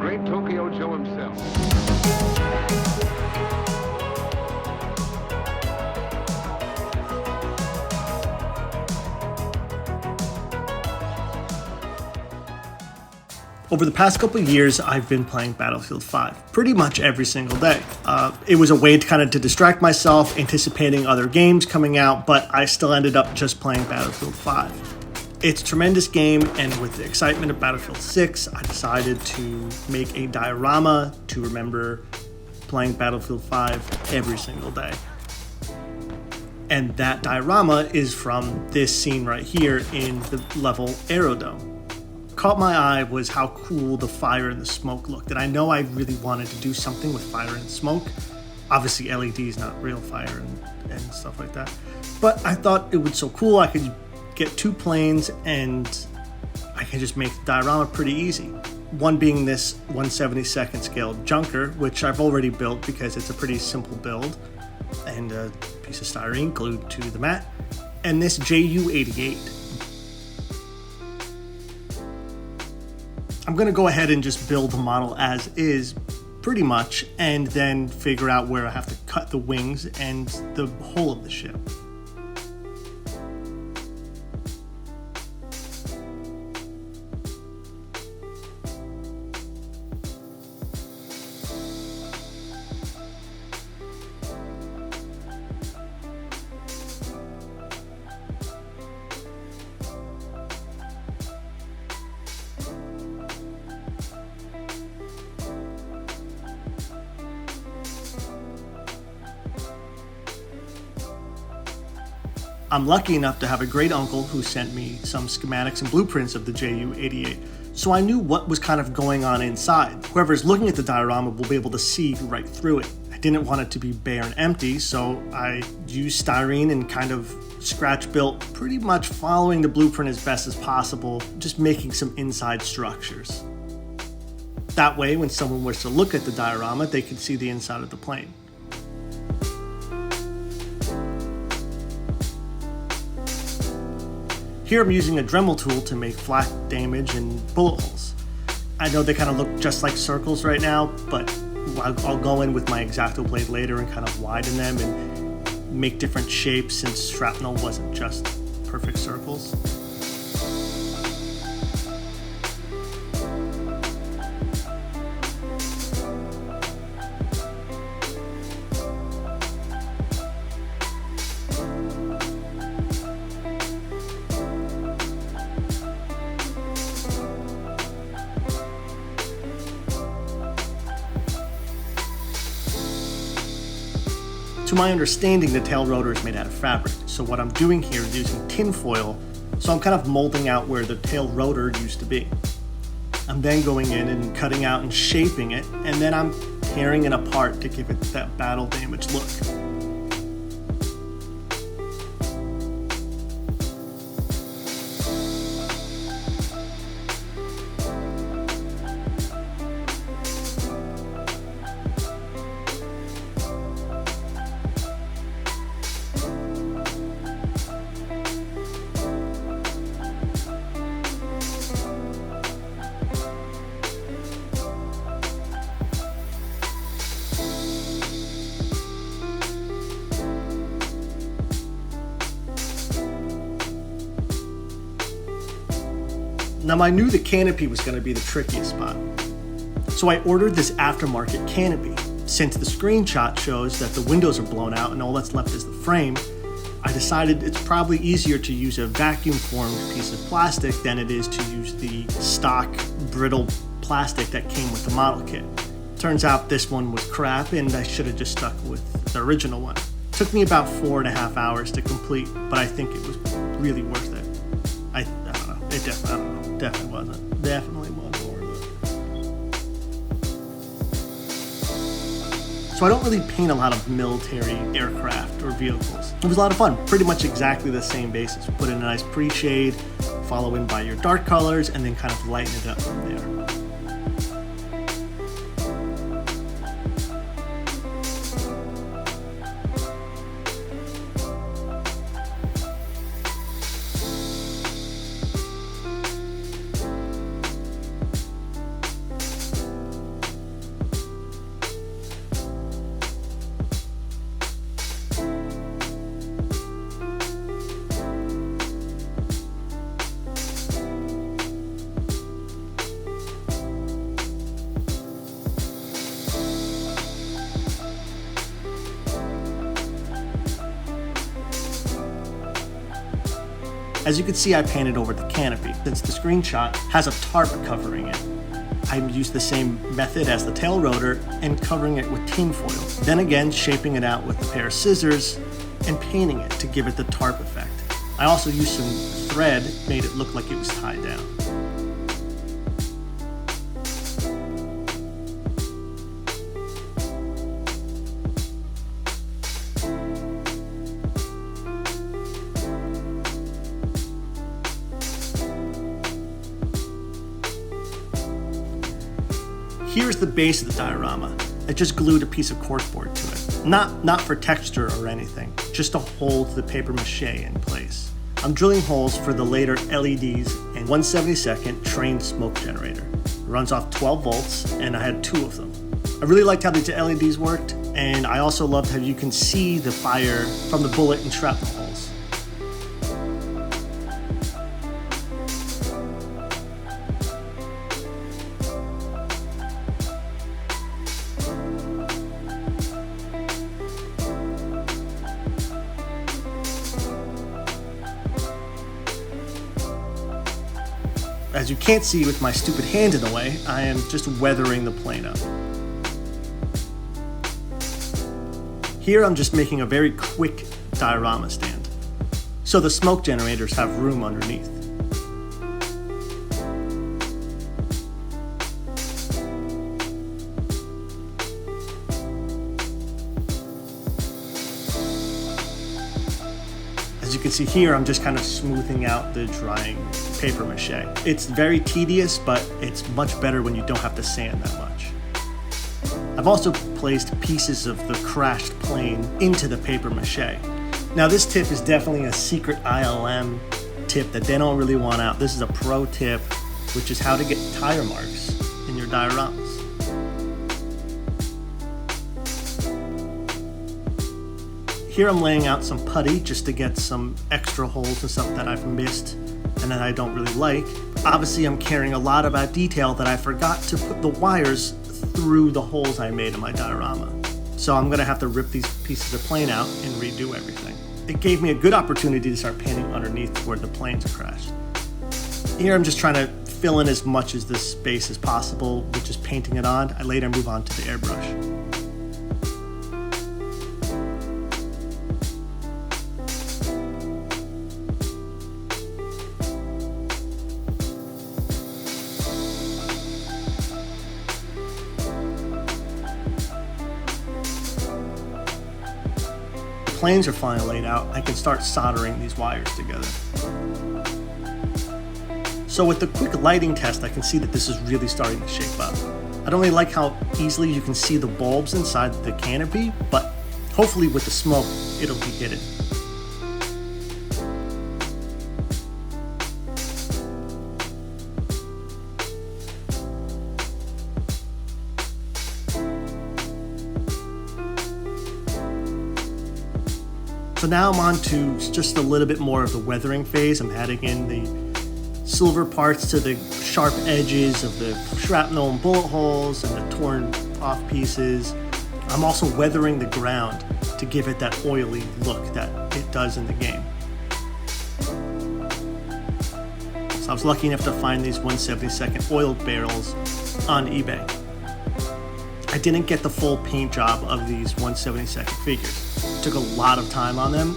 great Tokyo Joe himself. Over the past couple of years, I've been playing Battlefield 5 pretty much every single day. It was a way to distract myself, anticipating other games coming out, but I still ended up just playing Battlefield 5. It's a tremendous game, and with the excitement of Battlefield 6, I decided to make a diorama to remember playing Battlefield 5 every single day. And that diorama is from this scene right here in the level Aerodrome. Caught my eye was how cool the fire and the smoke looked, and I know I really wanted to do something with fire and smoke. Obviously LEDs, not real fire and stuff like that, but I thought it was so cool I could get two planes and I can just make the diorama pretty easy. One being this 1/72nd scale junker, which I've already built because it's a pretty simple build, and a piece of styrene glued to the mat, and this Ju-88. I'm going to go ahead and just build the model as is, pretty much, and then figure out where I have to cut the wings and the whole of the ship. I'm lucky enough to have a great uncle who sent me some schematics and blueprints of the Ju-88, so I knew what was going on inside. Whoever's looking at the diorama will be able to see right through it. I didn't want it to be bare and empty, so I used styrene and scratch built, pretty much following the blueprint as best as possible, just making some inside structures. That way, when someone was to look at the diorama, they could see the inside of the plane. Here I'm using a Dremel tool to make flak damage and bullet holes. I know they look just like circles right now, but I'll go in with my X-Acto blade later and widen them and make different shapes, since shrapnel wasn't just perfect circles. To my understanding, the tail rotor is made out of fabric, so what I'm doing here is using tin foil, so I'm molding out where the tail rotor used to be. I'm then going in and cutting out and shaping it, and then I'm tearing it apart to give it that battle damage look. Now I knew the canopy was going to be the trickiest spot, so I ordered this aftermarket canopy. Since the screenshot shows that the windows are blown out and all that's left is the frame, I decided it's probably easier to use a vacuum-formed piece of plastic than it is to use the stock brittle plastic that came with the model kit. Turns out this one was crap and I should have just stuck with the original one. Took me about 4.5 hours to complete, but I think it was really worth it. I don't know. It definitely wasn't. Definitely wasn't worth it. So I don't really paint a lot of military aircraft or vehicles. It was a lot of fun. Pretty much exactly the same basis. Put in a nice pre-shade, follow in by your dark colors, and then lighten it up from there. As you can see, I painted over the canopy, since the screenshot has a tarp covering it. I used the same method as the tail rotor and covering it with tin foil. Then again, shaping it out with a pair of scissors and painting it to give it the tarp effect. I also used some thread, made it look like it was tied down. Here's the base of the diorama. I just glued a piece of corkboard to it. Not for texture or anything, just to hold the paper mache in place. I'm drilling holes for the later LEDs and 1/72 train smoke generator. It runs off 12 volts and I had 2 of them. I really liked how the LEDs worked, and I also loved how you can see the fire from the bullet and shrapnel holes. As you can't see with my stupid hand in the way, I am just weathering the plane up. Here I'm just making a very quick diorama stand, so the smoke generators have room underneath. As you can see here, I'm just kind of smoothing out the drying paper mache. It's very tedious, but it's much better when you don't have to sand that much. I've also placed pieces of the crashed plane into the paper mache. Now this tip is definitely a secret ILM tip that they don't really want out. This is a pro tip, which is how to get tire marks in your dioramas. Here I'm laying out some putty just to get some extra holes and stuff that I've missed and that I don't really like. Obviously I'm caring a lot about detail that I forgot to put the wires through the holes I made in my diorama. So I'm gonna have to rip these pieces of plane out and redo everything. It gave me a good opportunity to start painting underneath where the planes are crashed. Here I'm just trying to fill in as much of this space as possible with just painting it on. I later move on to the airbrush. Planes are finally laid out, I can start soldering these wires together. So with the quick lighting test, I can see that this is really starting to shape up. I don't really like how easily you can see the bulbs inside the canopy, but hopefully with the smoke, it'll be hidden. So now I'm on to just a little bit more of the weathering phase. I'm adding in the silver parts to the sharp edges of the shrapnel and bullet holes and the torn off pieces. I'm also weathering the ground to give it that oily look that it does in the game. So I was lucky enough to find these 1/72 oil barrels on eBay. I didn't get the full paint job of these 1/72 figures. It took a lot of time on them.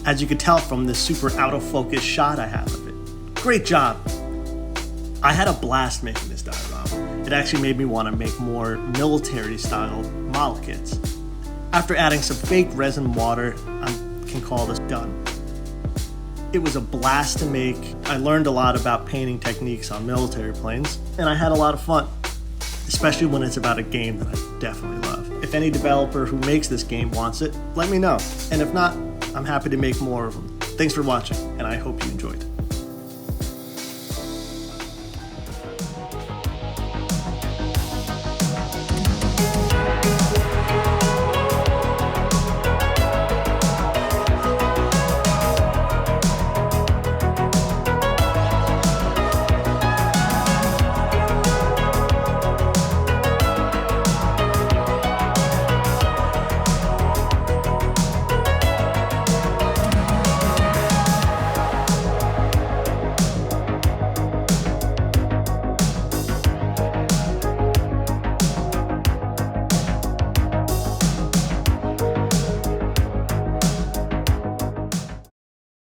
As you can tell from the super out of focus shot I have of it. Great job! I had a blast making this diorama. It actually made me want to make more military style model kits. After adding some fake resin water, I can call this done. It was a blast to make. I learned a lot about painting techniques on military planes, and I had a lot of fun, especially when it's about a game that I definitely love. If any developer who makes this game wants it, let me know. And if not, I'm happy to make more of them. Thanks for watching, and I hope you enjoyed.